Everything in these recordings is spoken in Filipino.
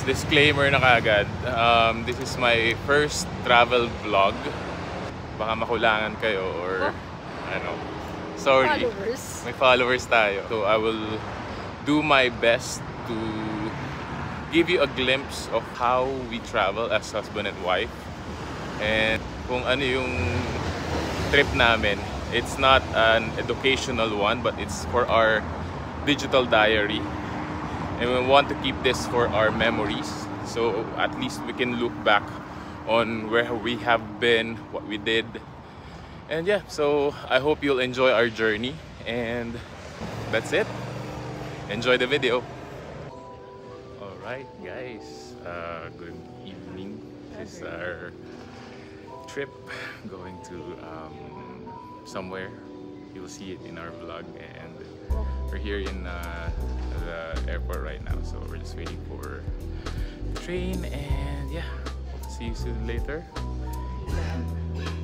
disclaimer na kaagad. This is my first travel vlog. Baka makulangan kayo or ano. Sorry. May followers tayo. So I will do my best to give you a glimpse of how we travel as husband and wife. And kung ano yung trip namin. It's not an educational one, but it's for our digital diary. And we want to keep this for our memories. So at least we can look back on where we have been, what we did. And yeah, so I hope you'll enjoy our journey. And that's it. Enjoy the video. Alright guys, good evening. This is our trip going to somewhere. You'll see it in our vlog, and we're here in the airport right now, so we're just waiting for the train. And yeah, see you soon later.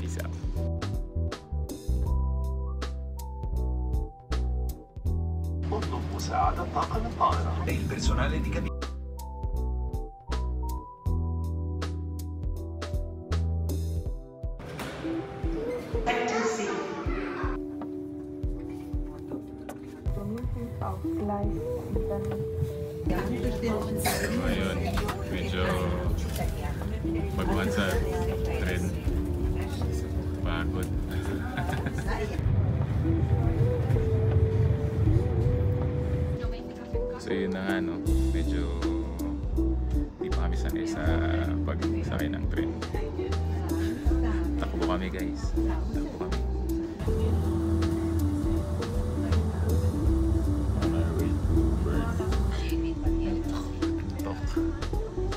Peace out. اطلب مساعدة طاقم الطائرة. البرسونال دي كبير. Ngayon, medyo magbuhan sa tren. Pagod. So yun na nga, no? Medyo di pa kami sanay sa pagsakay ng tren. Takbo kami guys. Takbo kami.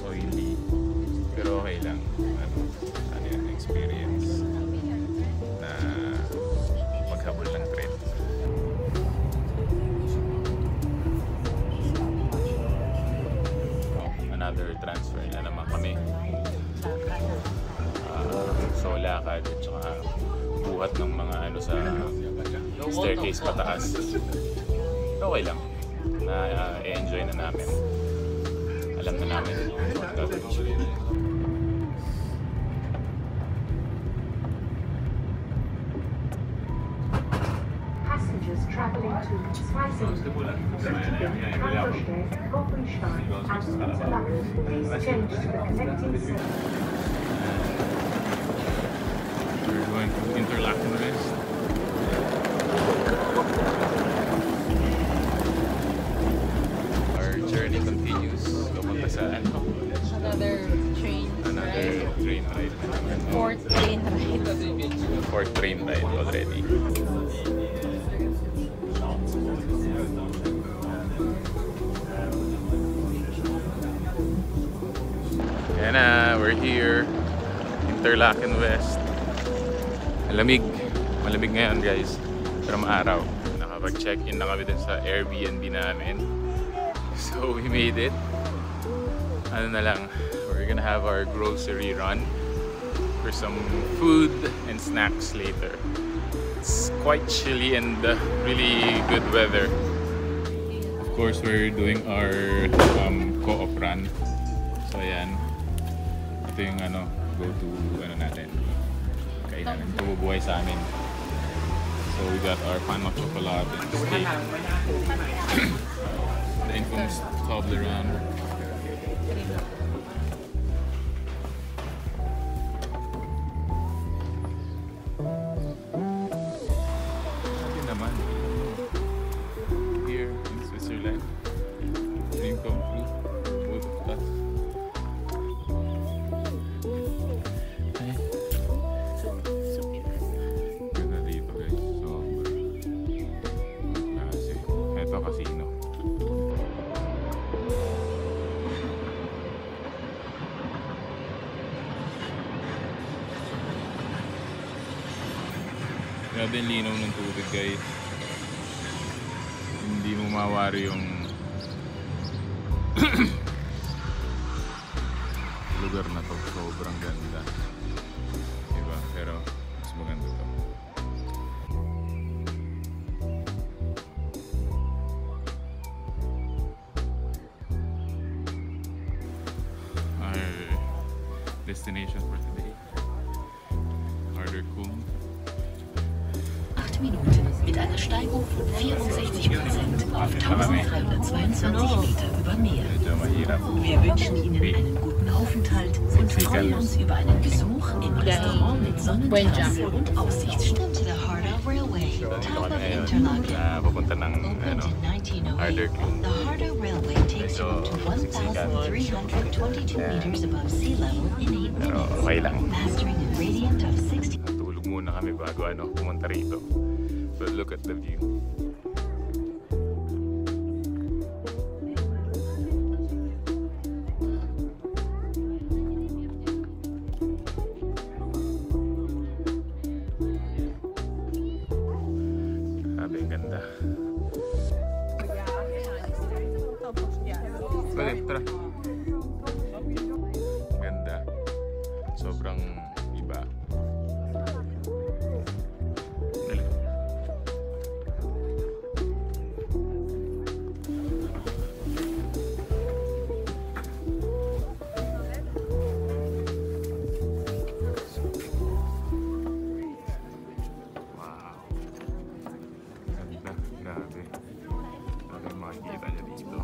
Oily, pero okay lang. Ano yung experience na maghabol ng tren. Another transfer na naman kami. So lakad at saka buhat ng mga ano sa staircase pataas. Okay lang. Na-enjoy na namin. Alam na namin ang gagawin. Passengers traveling to Swaziland, Hofenstein, and Interlaken, please change to the connecting service. We're going to Interlaken West. Our journey continues. Papunta sa ano? Another train ride. Fourth train ride. Fourth train ride already. Ayan na, we're here. Interlaken West. Malamig. Malamig ngayon guys. Pero maaraw. Nakapag-check-in na kami din sa Airbnb namin. So we made it. Ano na lang, we're gonna have our grocery run for some food and snacks later. It's quite chilly and really good weather. Of course, we're doing our co-op run. So ayan, ito yung ano, go to ano natin, kainan natin, bumubuhay sa amin. So we got our pan of chocolate and steak. The infamous Toblerone. Yun naman. Here in Switzerland. Dream come true. Both of us. Ay. Ganda dito guys. Kasi ito casino. Grabe yung linaw ng tubig guys. Hindi mo mawari yung lugar na to. Sobrang ganda. Diba? Pero mas maganda to. destination for today. Harder Kulm. 8 Minuten mit einer Steigung von 64% auf 1322 Meter über Meer. Medyo mahirap. Wir wünschen Ihnen einen guten Aufenthalt und freuen uns über einen Besuch im Restaurant mit Sonnenterrasse und Aussichtsstand to the Harder Railway, top of Interlaken. Papunta ng Harder Kulm. The Harder Railway takes you to 1,322 meters above sea level in 8 Pero okay lang. minutes, mastering a gradient of 60. Tulog muna kami bago pumunta rito. But look at the view. Grabe, ang ganda. Balik, tara. Ganda. Sobrang iba. Dali. Wow. Ganda. Grabe. Grabe yung makikita niya dito.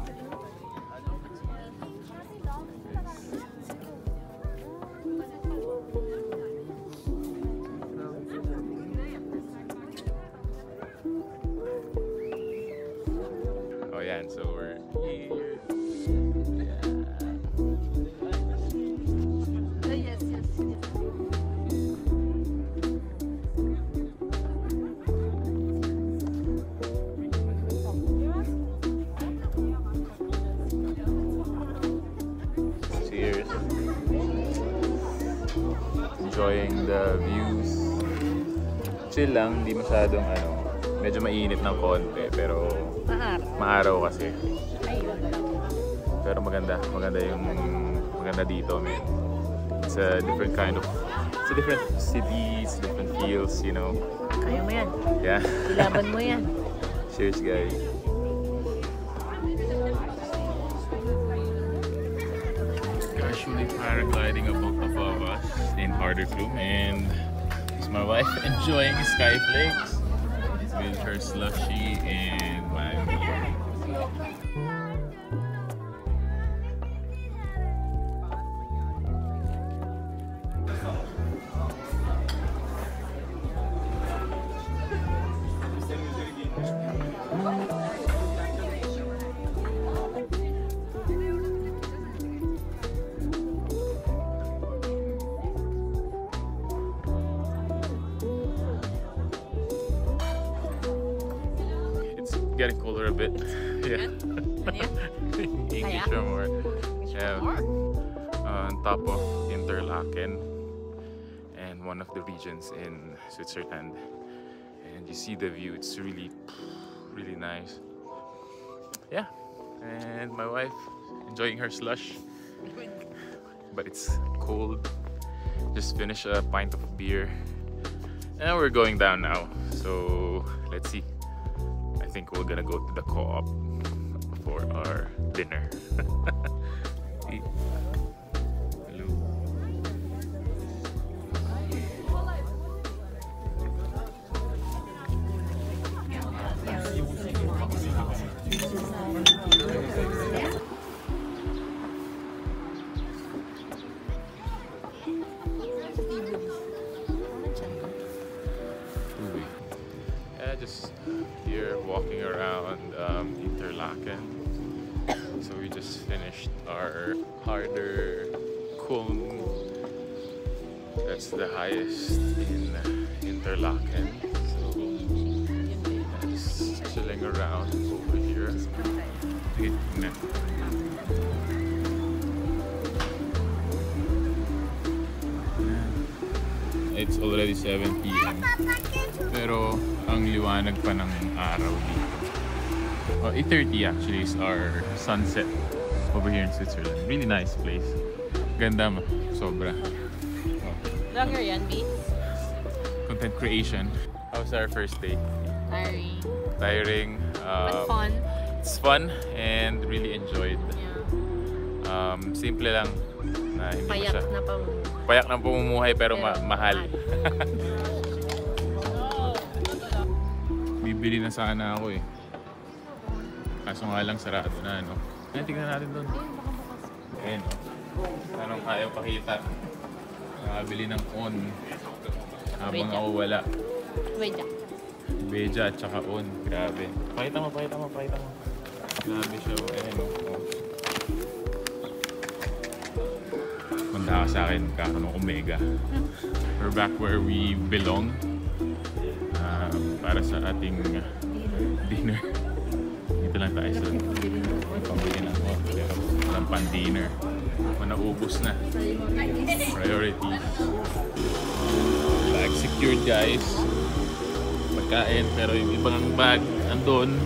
Oh yeah, and so we're here. Cheers. Enjoying the views. Chill lang, di masyadong medyo mainit ng konti, pero maaraw kasi. Pero maganda dito, man. It's a different cities, different feels, you know. Kaya mo yan. Yeah. Ilaban mo yan. Cheers, guys. Casually paragliding above us in Harder Kulm, and it's my wife enjoying Skyflakes with her slushy and my beer. Getting colder a bit. Yeah. English more. Yeah. On top of Interlaken and one of the regions in Switzerland. And you see the view, it's really nice. Yeah. And my wife enjoying her slush. But it's cold. Just finished a pint of beer. And we're going down now. So let's see. I think we're gonna go to the co-op for our dinner. Hello. Just here walking around Interlaken. So we just finished our Harder Kulm. That's the highest in Interlaken. So just chilling around over here. It's already 7 p.m. Pero ang liwanag pa ng araw dito. 8:30 actually is our sunset over here in Switzerland. Really nice place. Ganda mo. Sobra. Vlogger yan, B? Content creation. How's our first day? Tiring. But fun. It's fun and really enjoyed. Yeah. Simple lang. na hindi Payak mo siya... na pamumuhay. Payak na pamumuhay pero mahal. Bibili na sana ako eh. Kaso nga lang sarado na, no? Ayan, tignan natin doon. Ayan, no? Anong ayaw pakita? Nakabili ng on. Habang ako wala. Wait, Beja at saka on. Grabe. Pakita mo. Grabe siya. Ayan, no? Manda ka sa akin, kakaroon Omega. We're back where we belong. Para sa ating dinner. Dito lang tayo sa pambili ng on. Pero walang pan-dinner. Naubos na. Priority. Bag secured, guys. Pagkain. Pero yung ibang bag andun.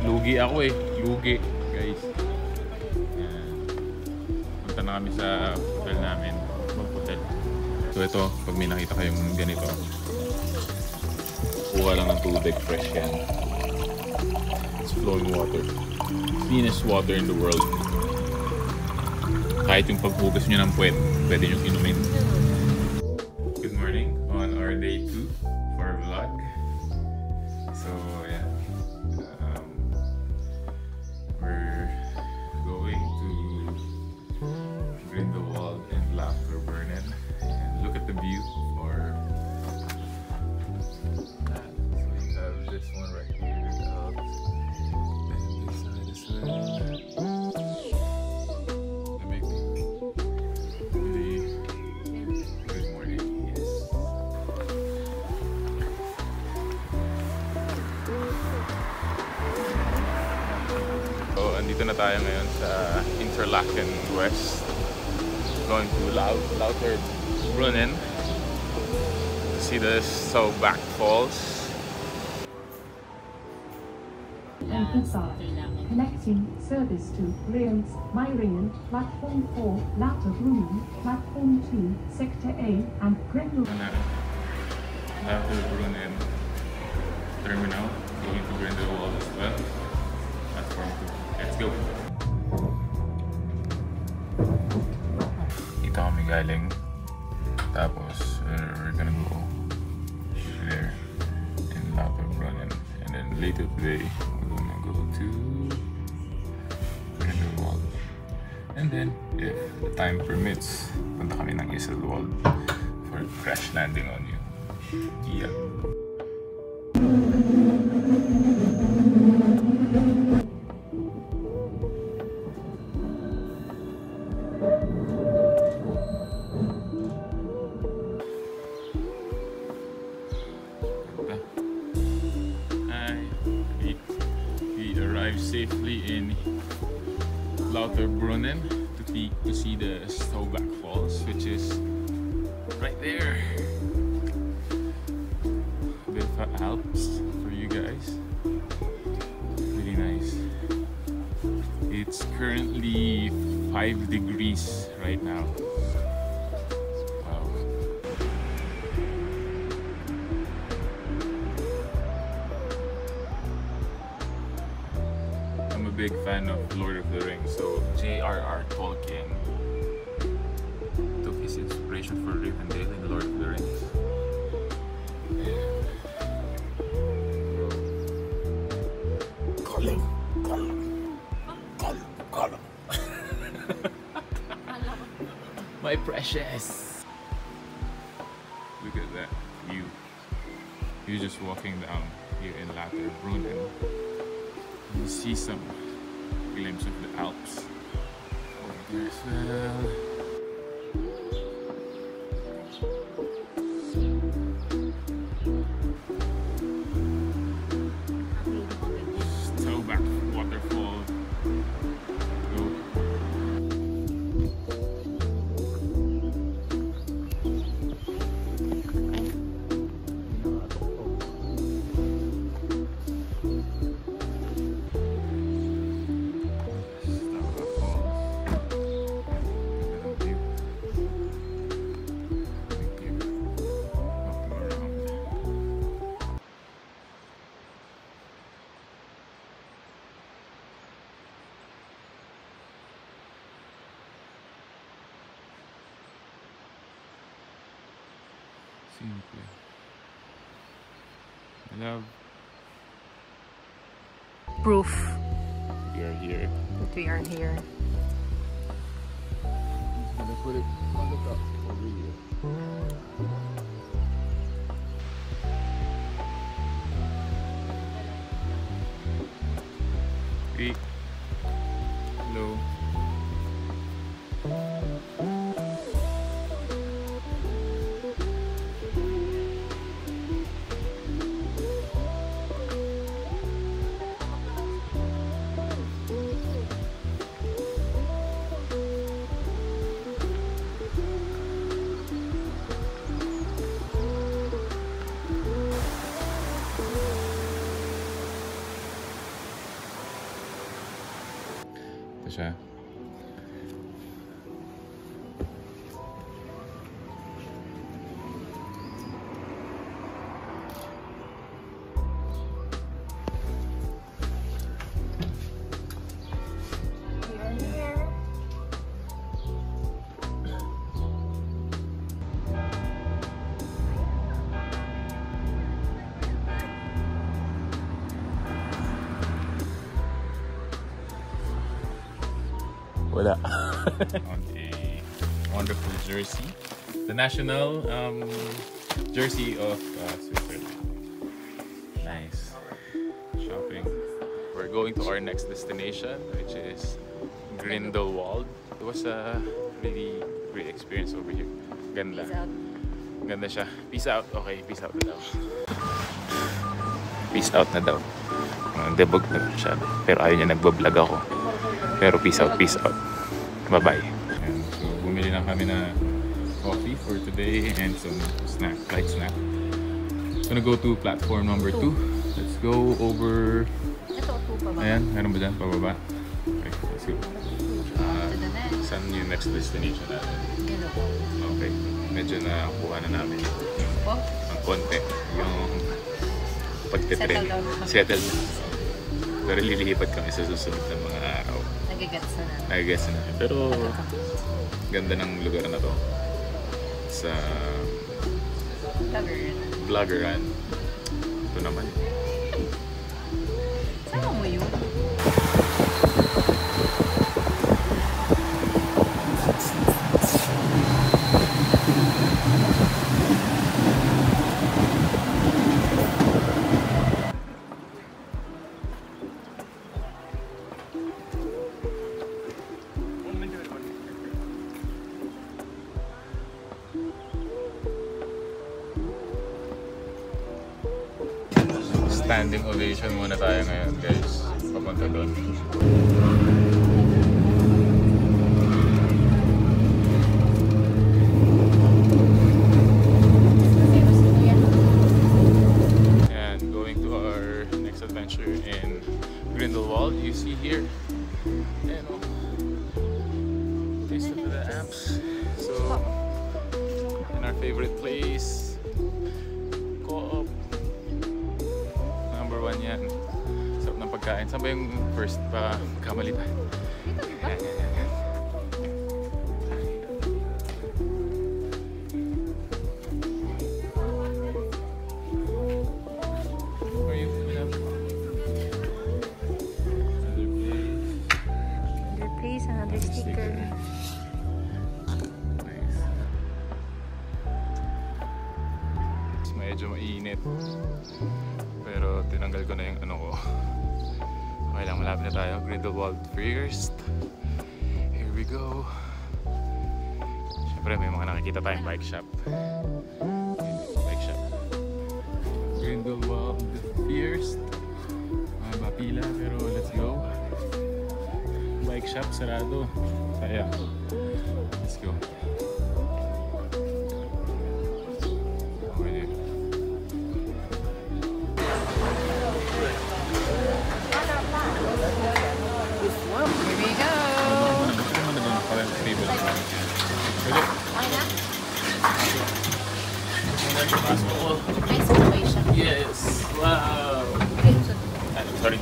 Lugi ako eh. Lugi, guys. Yan. Punta na kami sa hotel namin. Hotel. So ito, pag may nakita kayong ganito, kuha lang ng tubig, fresh yan. It's flowing water. Cleanest water in the world. Kahit yung paghugas nyo ng puwet, pwede nyo inumin. Good morning on our day 2 for our vlog. So yeah, we're going to Grindelwald and Lauterbrunnen and look at the view for that. So we have this one right here, the Alps, and this side as well. Andito na tayo ngayon sa Interlaken West. Going to Lauterbrunnen to see the Saubach Falls. Connecting service to rails, Myrian, Platform 4, Lauterbrunnen, Platform 2, Sector A, and Grindelwald. Lauterbrunnen Terminal, going to Grindelwald as well. Platform 2. Let's go! Dito kami galing. Tapos, we're gonna go there in Lauterbrunnen. And then later today, we're gonna go to Grindelwald. And then, if the time permits, punta kami ng Iselwold for a crash landing on you. Yeah. Safely in Lauterbrunnen to see the Saubach Falls, which is right there. A bit of Alps for you guys. Really nice. It's currently 5 degrees right now. Wow. Big fan of Lord of the Rings, so J.R.R. Tolkien took his inspiration for Rivendell in Lord of the Rings. Gollum. My precious. Look at that view. You're just walking down here in Lauterbrunnen. You see some glimpse of the Alps over there as well. Saubach waterfall. Go. Simple. Love. Proof We are here. that we are here. I'm gonna put it on the top over here. 3. Low. Ito siya. Wala. On a wonderful jersey. The national jersey of Switzerland. Nice. Shopping. We're going to our next destination, which is Grindelwald. It was a really great experience over here. Ganda. Peace out. Ganda siya. Peace out. Okay, peace out na daw. Peace out na daw. Debug na siya. Pero ayaw niya nagbablog ako. Pero peace out, peace out. Bye-bye. So, bumili na kami na coffee for today and some snack, light snack. Gonna go to platform number 2. Let's go over... Ito, 2 pa ba? Ayan, meron ba dyan? Pababa? Okay, let's go. To the next. Saan yung next destination natin? Gano'n. Okay, medyo nakuha na namin Oh, ang konti. Yung pagtitrend. Settle down na kami. Settle na. Pero lilipat kami sa susunod na mga araw. nagigets na namin. Nagigets na namin. Pero ganda ng lugar na to. Sa Vloggeran. Ito naman. Sama mo yun? Standing ovation muna tayo ngayon, guys. Papunta doon. And going to our next adventure in Grindelwald. You see here, and taste of the Alps. So, in our favorite place, Co-op. Number 1 yan. Sarap ng pagkain. Saan ba yung first pa kamali pa? Yan, yan, yan, yan. Where are you? Another place, another sticker. Nice. Medyo mainit. Pero tinanggal ko na yung ano ko. Okay lang, malapit na tayo. Grindelwald first. Here we go. Siyempre may mga nakikita tayong bike shop. Bike shop. Grindelwald first. Mahaba pila pero let's go. Bike shop sarado. Sayang. Let's go. Okay. Here we go! Nice situation. Yes! Wow! Sorry.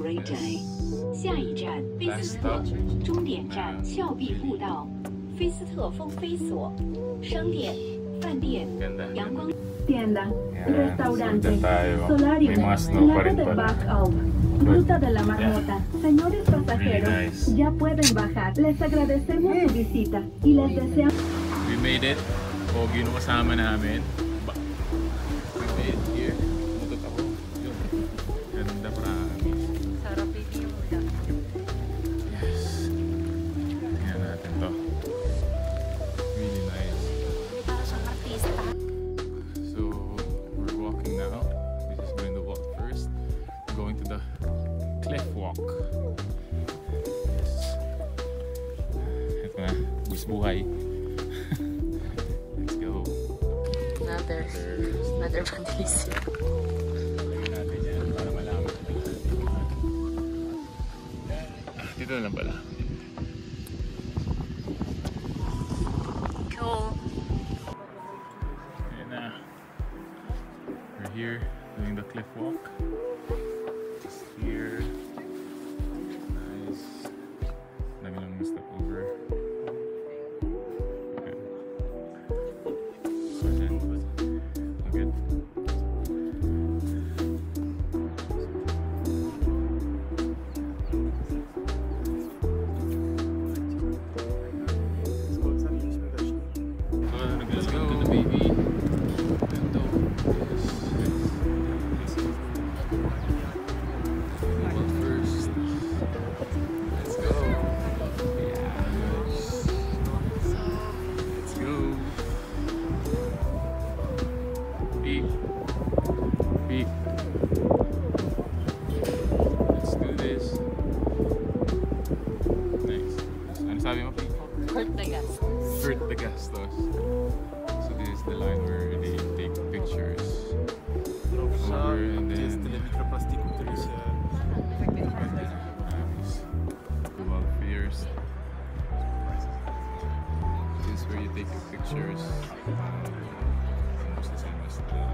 great day. 下一站菲斯特，终点站峭壁步道，菲斯特风飞所，商店、饭店、阳光。 Tienda, restaurante, May solarium, mga snow pa lago rin del pala. Bacalb, Gruta de la Marmota. Señores pasajeros, Really nice. ya pueden bajar. Les agradecemos su visita y les deseamos... We made it. Pogi nung kasama namin. We made it here. Mutot ako. Yun. Ganda promise. Sarap yung ulam. Yes. Tingnan natin to. Really nice. Para siyang artista. So, we're walking now. This is going to walk first. We're going to the cliff walk. Yes. Ito na. Buhay. Let's go. Another vandalism. Lagyan natin yan para malaman. Dito na lang pala. Cool. Ayan na. We're here doing the cliff walk. Just here. Nice. Dami lang step over. Okay. So then, good. Let's go, baby. First. Let's go. Yeah. Let's go. Peek. Peek. Let's do this. Nice. Ano sabi mo, Peek? Kurt the gas. Kurt the Gastos. So this is the line where they take pictures. Over and then Dual Fears. This is where you take your pictures. Almost the same as the face.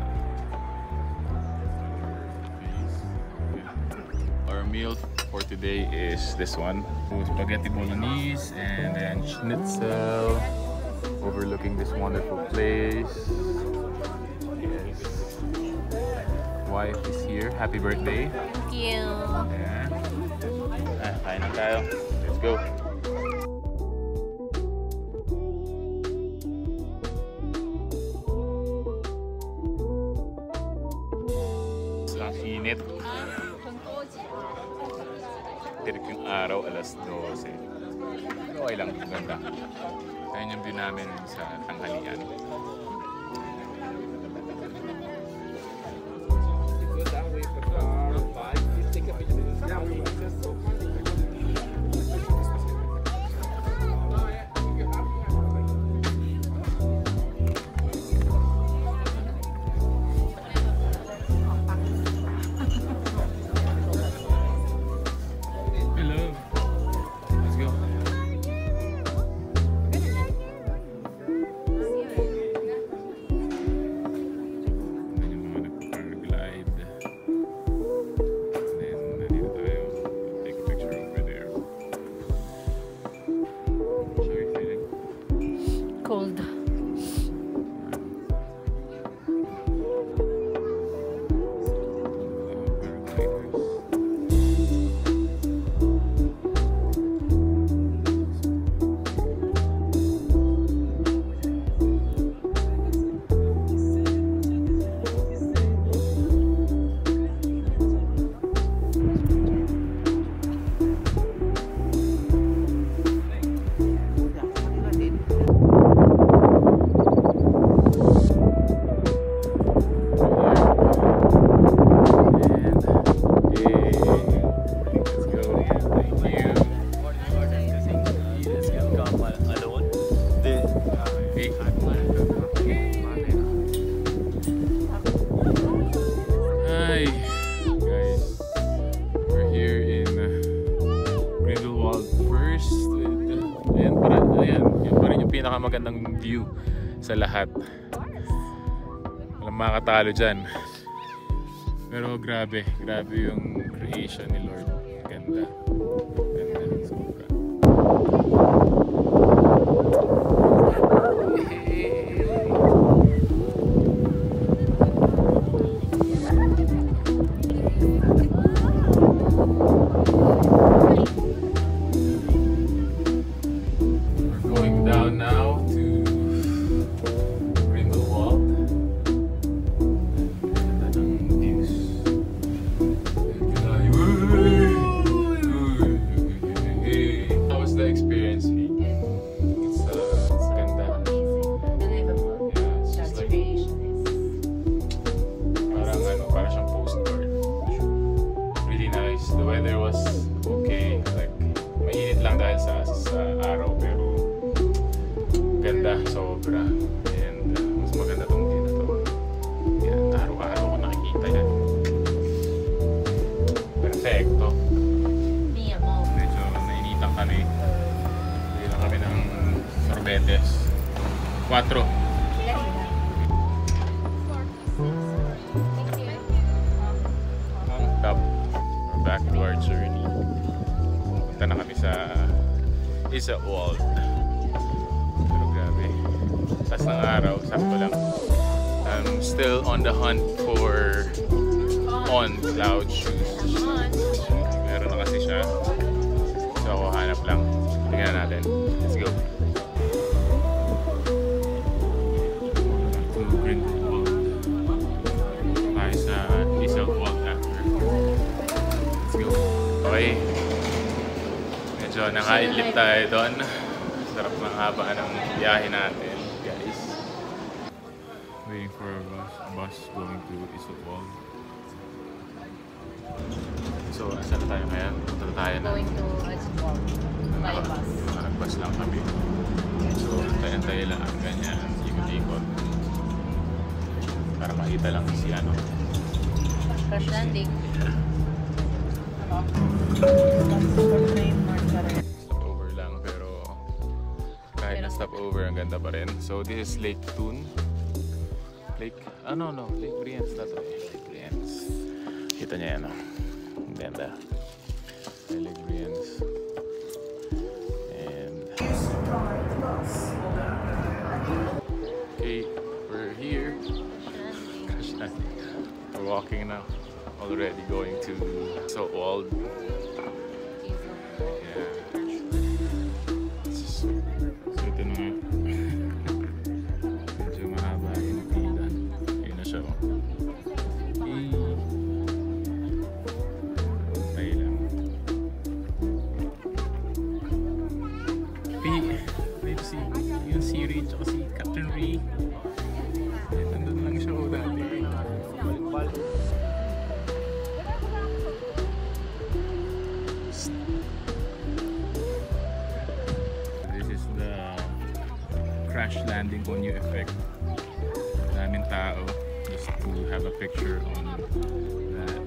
Yeah. Our meal for today is this one. Spaghetti bolognese and then schnitzel. Overlooking this wonderful place. Yes. Wife is here. Happy birthday. Thank you. Yeah. Kain na tayo. Let's go. Ang init. Tirik yung araw, alas 12. Okay lang, ganda. Ayun yung view namin sa tanghalian. Hello. Let's go. Cold. Hi guys, we're here in Grindelwald first. Ayan, yun pa rin yung pinakamagandang view sa lahat. Walang makakatalo dyan. Pero grabe yung creation ni Lord. Ganda. Sobra. We're going down now to Grindelwald. Ganda ng views. How was the experience, V? It's ganda. Yeah, it's just like parang siyang postcard. Really nice. The weather was okay. Like mainit lang dahil sa araw, pero ganda sobra. And mas maganda tong dito to. Yan, araw-araw ko nakikita yan. Perfecto. Medyo nainitan kami. Bili lang kami ng sorbetes. 4. On top. We're back to our journey. Punta na kami sa Iserwald. Pero grabe. Sas ng araw, sakto lang. I'm still on the hunt for On Cloud shoes. Meron na kasi siya. So ako hanap lang. Tingnan natin. Let's go. To Grindelwald. Tayo sa Iserwald after. Let's go. Okay. Medyo nakaidlip tayo doon. Sarap ng haba ng biyahe natin, guys. Waiting for a bus going to Iserwald. So, saan tayo ngayon? Punta tayo na. Going to Iserwald by bus. Nag-bus lang kami. So, tayo lang ang ganyan. Ikot-ikot. Para makita lang si ano. Crash landing. Stopover lang, pero kahit na stopover, ang ganda pa rin. So, this is Lake Thun. Lake Brienz na to. Lake Brienz. Kita niya yan, ang ganda. Lake Brienz. And okay, we're here. Crash landing. We're walking now. Already going to Iserwald. Yeah. So ito na nga. Medyo mahaba yung pila. Ayun na siya. Tayo lang. Maybe si yung Siri tsaka si Captain Ray. Nandun lang siya dati. This is the crash landing on you effect. Daming tao just to have a picture on that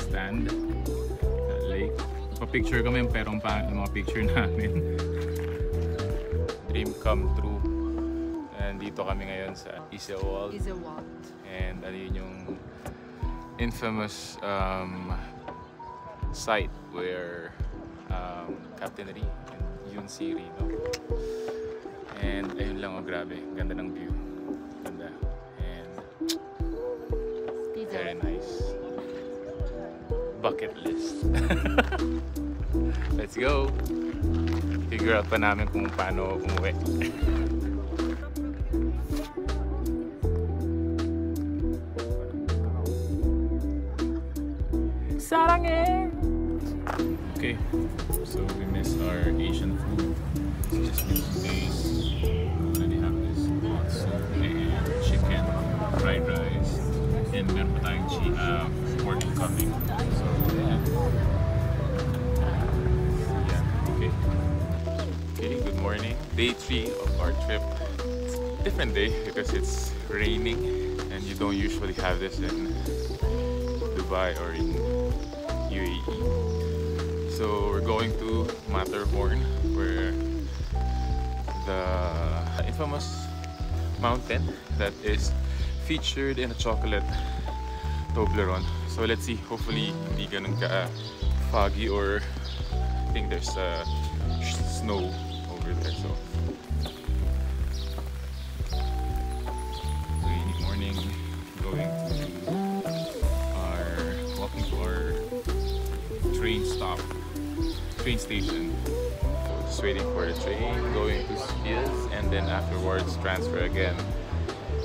stand, that lake. Pa-picture kami pero ang pangit ng mga picture namin. Dream come true. And dito kami ngayon sa Iserwald. And ano yun yung infamous site where Captain Ri and Yun Siri, no? And ayun lang, grabe, ganda ng view, ganda, and very nice. Bucket list. Let's go. Figure out pa namin kung paano umuwi. Sarangin! Okay, so we missed our Asian food. It's just been 2 days. We already have this soup and chicken, fried rice, and meron pa tayong pork coming. So yeah. Okay. Okay, good morning. Day 3 of our trip. Different day because it's raining and you don't usually have this in Dubai or in UAE. So we're going to Matterhorn, where the infamous mountain that is featured in a chocolate Toblerone. So let's see, hopefully hindi ganun ka foggy, or I think there's snow over there. So rainy morning, walking to our train station. So just waiting for the train, going to Spiels, and then afterwards transfer again.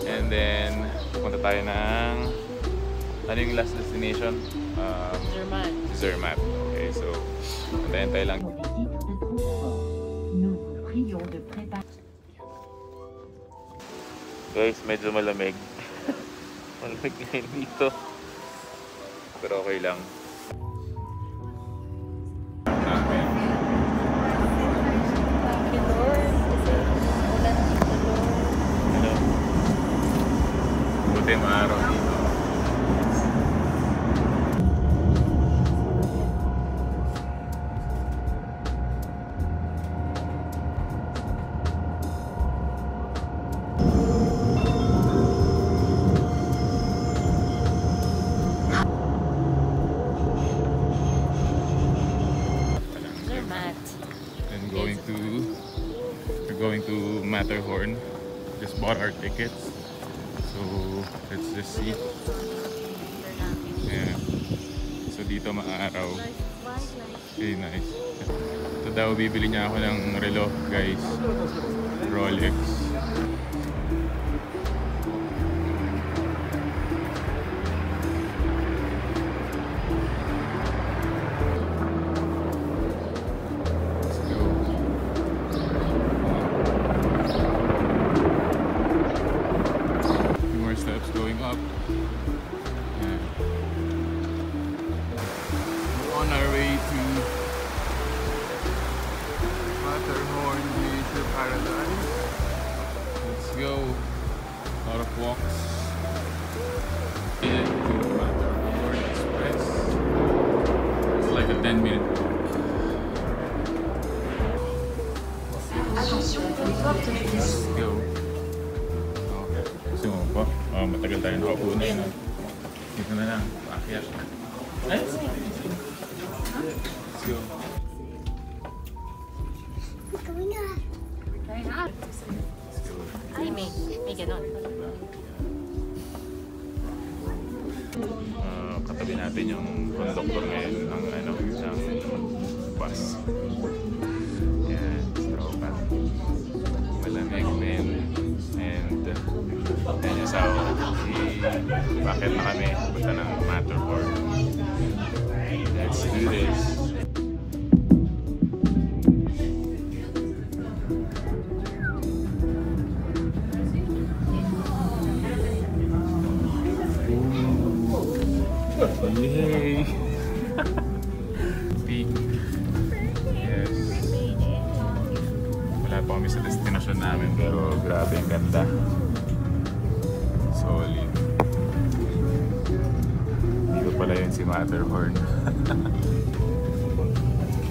And then pupunta tayo ng, ano yung last destination? Zermatt. Okay, so antayin tayo lang. Guys, medyo malamig. Malamig ngayon dito. Pero okay lang. Buti maaraw dito. We're going to Matterhorn. Just bought our tickets. So let's just see. Yeah. So dito maaraw. Okay, nice. So daw bibili niya ako ng relo, guys. Rolex. Going up. Yeah. We're on our way to Matterhorn Beach Paradise. Let's go. A lot of walks. And to Matterhorn Express. It's like a 10-minute walk. Let's go. Gusto mo po? Matagal tayo nakaupo na yun. Dito na lang, paakyat. Let's go. Ay, may ganon. Katabi natin yung conductor ngayon ng bus. Yan, so malamig men. And yan yung sawa. Bakit na kami punta ng Matterhorn. Let's do this. Yay! Peak. Yes. Wala pa kami sa destination namin, pero grabe ang ganda. Solid. Dito pala yun si Matterhorn.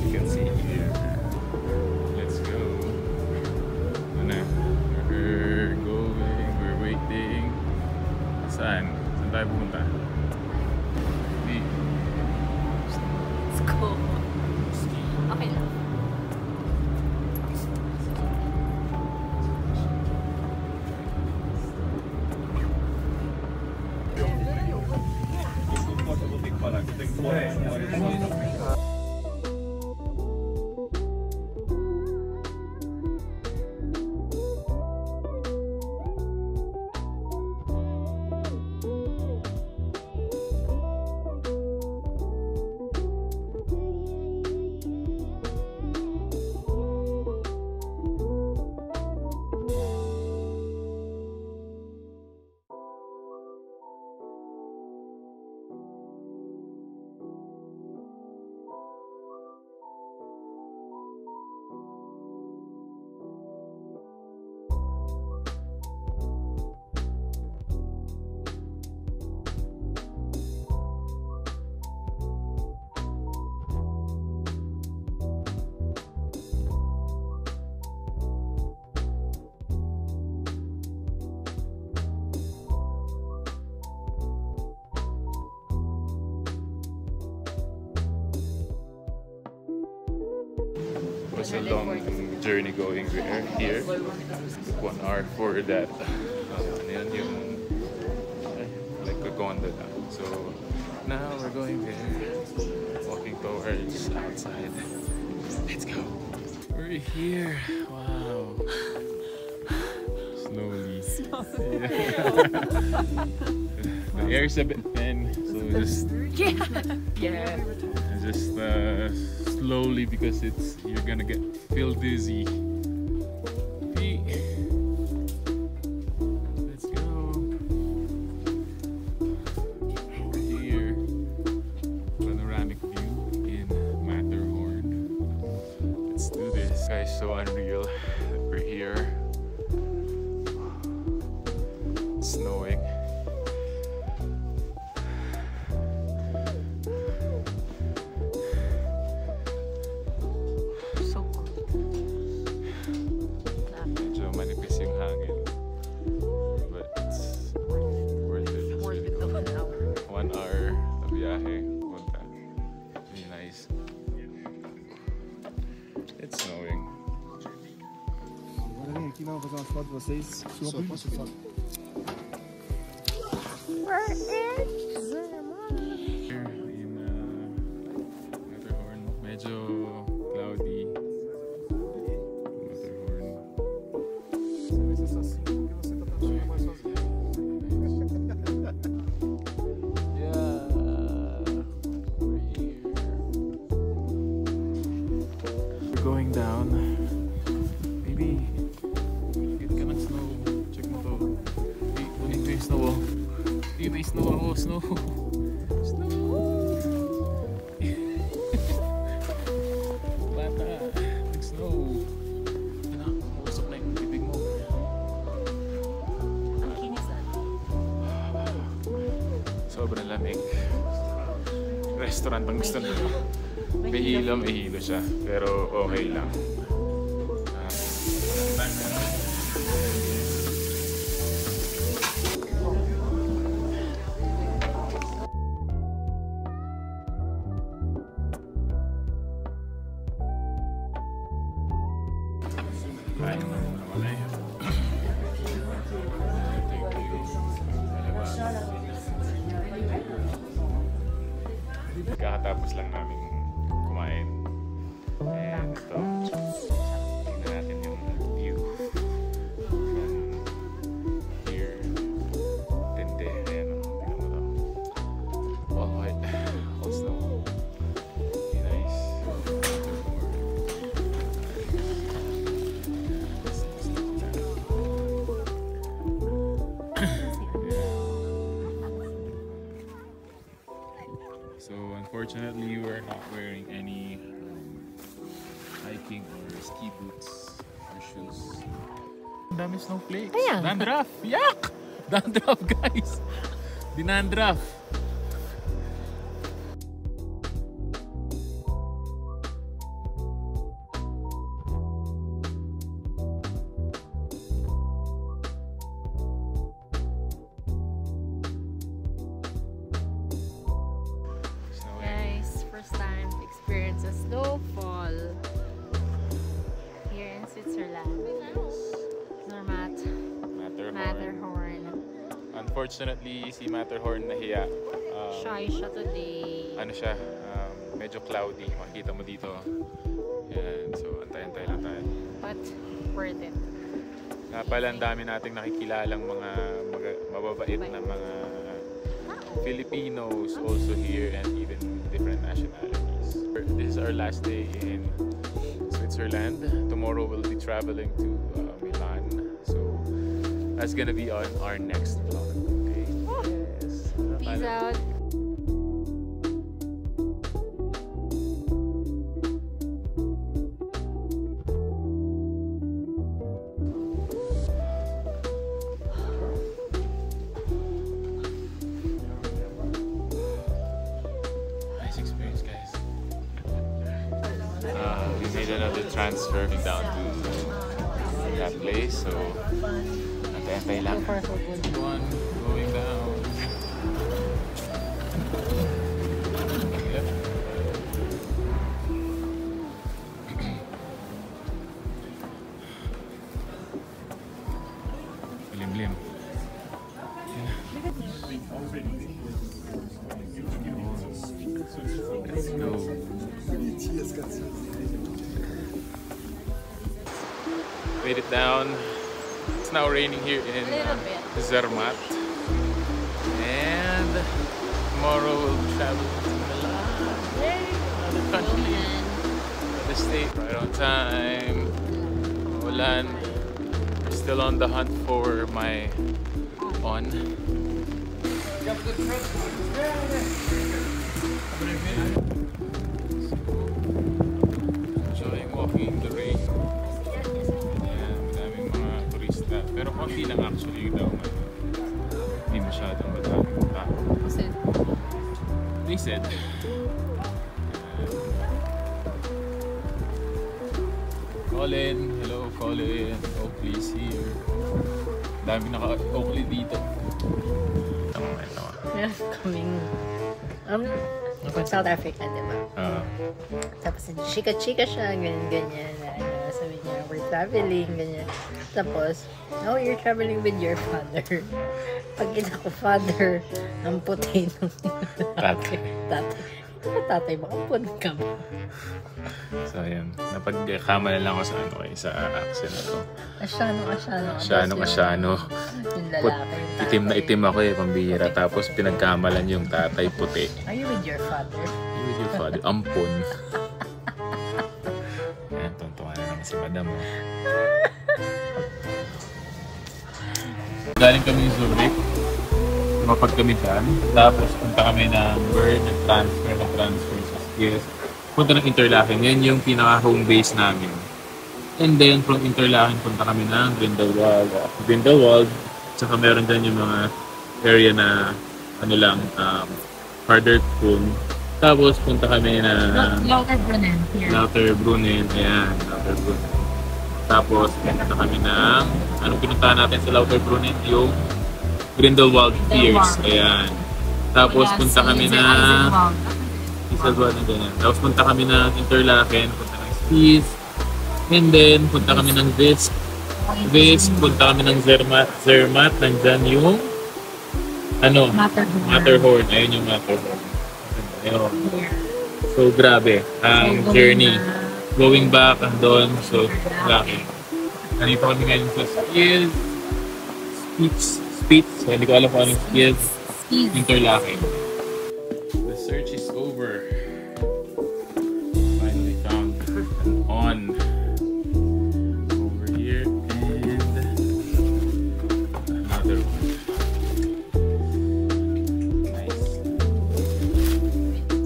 You can see here. Let's go. We're going, we're waiting. Saan? Saan tayo pumunta? Let's go. Okay lang. was a long journey going here. Took 1 hour for that. Yan yung like a gondola. So now we're going there, walking towards outside. Let's go. We're here. Wow. Slowly. The air's a bit thin, so just just slowly because you're gonna feel dizzy. Let's go. We're here. Panoramic view in Matterhorn. Let's do this, guys. So unreal. We're here. It's snowing. Medyo manipis yung hangin. But it's worth it. It's really cool. 1 hour na biyahe. Punta. Really nice. It's snowing. Galerinha, aqui não, vou fazer umas fotos de vocês. Só posso foto. Here in Matterhorn, medyo cloudy. Matterhorn. Talvez é só assim porque você tá trabalhando mais sozinho. Yeah, we're here. We're going down. Maybe get ka ng snow. Check mo to. Dito yung snow. Dito yung snow ako. Snow. Snow. Bata. Nag-snow. Usok na yung bibig mo. Ang kinisan. Sobrang lamig. Restaurant ang gusto na. May hilo siya. Pero okay lang. Kain mo muna wala yun. Kakatapos lang namin kumain. And ito, tingnan natin yung view from here. Tindi. Ayan o, tingnan mo to. All white, all snow. Really nice. So unfortunately, we're not wearing any hiking or ski boots or shoes. Ang dami snowflakes. Ayan. Dandruff! Yak! Dandruff, guys! Dinandruff! Guys, first time to experience a snowfall here in Switzerland. Matterhorn. Unfortunately, si Matterhorn nahiya. Shy siya today. Ano siya, medyo cloudy. Makikita mo dito. Yan, so antay-antay lang tayo. But worth it. Pala ang dami nating nakikilalang mga mababait na mga Filipinos also here and even different nationalities. This is our last day in Switzerland. Tomorrow we'll be traveling to Milan. So that's gonna be on our next vlog. Okay. Yes. Peace out. Nice experience, guys. We made another transfer down to that place, so antay-antay lang. One going down. Yep. Let's go. Made it down. It's now raining here in Zermatt. And tomorrow we'll travel to Milan. Yay! Another country. Another state. Right on time. Milan. We're still on the hunt for my on. Enjoying walking in the rain. Ayan, madaming mga turista. Pero konti lang actually daw. Hindi masyadong madaming tao. They said. Colin, hello Colin. Oh, please here. Dami naka-Oakley dito. We're coming South Africa, diba? Tapos chika-chika siya, ganyan-ganyan. Sabi niya, we're traveling, ganyan. Tapos, oh, you're traveling with your father. Pag kita ko, father, ang puti nung tatay. Tatay, baka pun ka ba? So, ayan. Napagkama na lang ako sa sa accent na to. Asyano. Yung lalaki. Itim na itim ako pambihira. Tapos pinagkamalan yung tatay puti. Are you with your father? Are you with your father? Ampon. Ayan, tuntungan na naman si madam. Galing kami yung Zurich. Lumapag kami dyan. Tapos punta kami ng Bern, transfer sa skills. Punta ng Interlaken. Yan yung pinaka-home base namin. And then, from Interlaken, punta kami ng Grindelwald. Tsaka meron dyan yung mga area na, Harderkun. Tapos, punta kami na Lauterbrunnen. Ayan, Lauterbrunnen. Tapos, punta kami ng, anong pinuntahan natin sa Lauterbrunnen? Yung Grindelwald Piers. Ayan. Tapos, punta kami na Tapos punta kami ng Interlaken, punta ng Spies, and then punta kami ng Visp, punta kami ng Zermatt, nandyan yung Matterhorn. Ayun yung Matterhorn. Ayun. So grabe ang journey. Going back and doon, so lucky. Nandito kami ngayon sa Spitz. So, hindi ko alam kung anong Spitz. Interlaken. The search is over. Finally found an on over here and another one. Nice.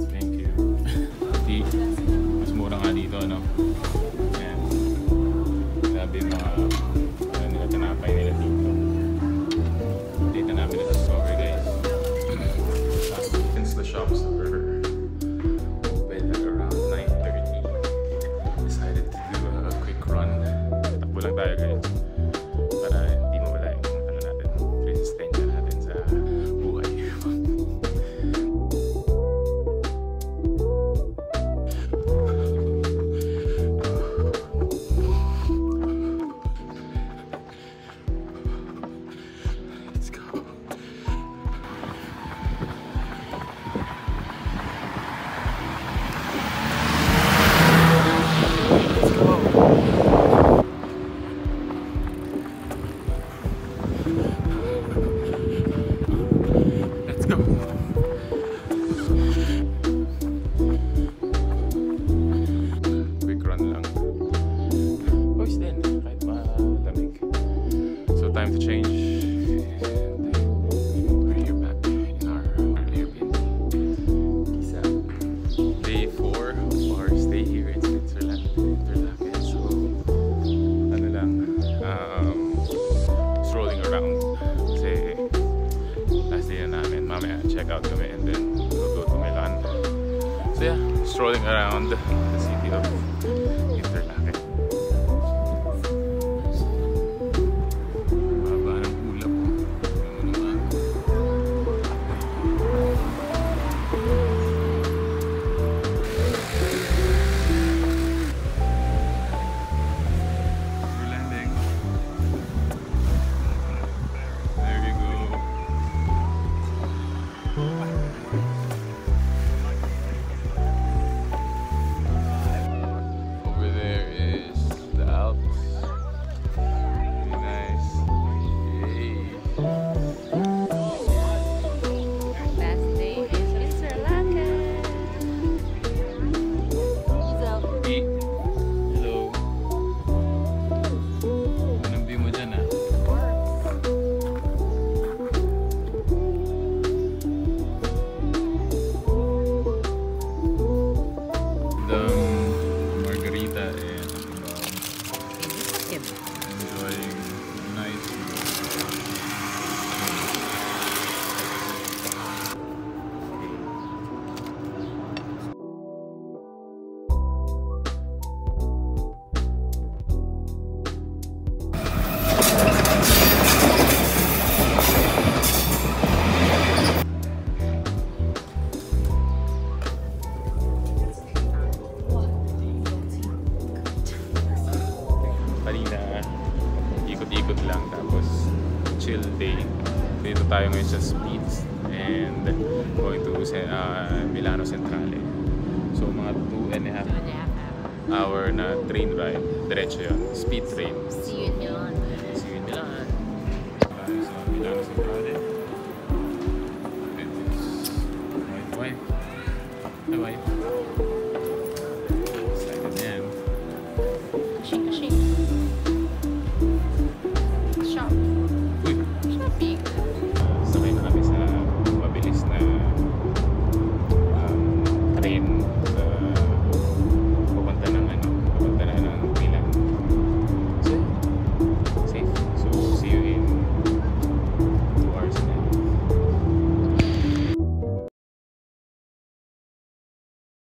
Thank you. Mas mura nga dito, no? Ayan. Grabe yung mga nila tinapay nila dito. Dito namin ito sa over, guys. Since the shops were open at around 9:30, decided to do a quick run. Takbo lang tayo, guys, para hindi mawala yung natin, resistensya natin sa buhay. Let's go. Let's go. Quick run lang. Boys din, kahit malamig. So time to change. We're here back in our Airbnb. Isa. Day 4 of our stay here in Switzerland, Interlaken. So, strolling around. Kasi last day na namin. Mamaya check out kami and then we'll go to Milan. So yeah, strolling around the city of Interlaken. Baba ng ulap. Ano naman. We're landing. There you go. going sa Speeds and going to Milano Centrale. So mga 2.5 hour na train ride. Diretso yun. Speed train. See you in Milan. See you in Milan. Tayo sa Milano Centrale.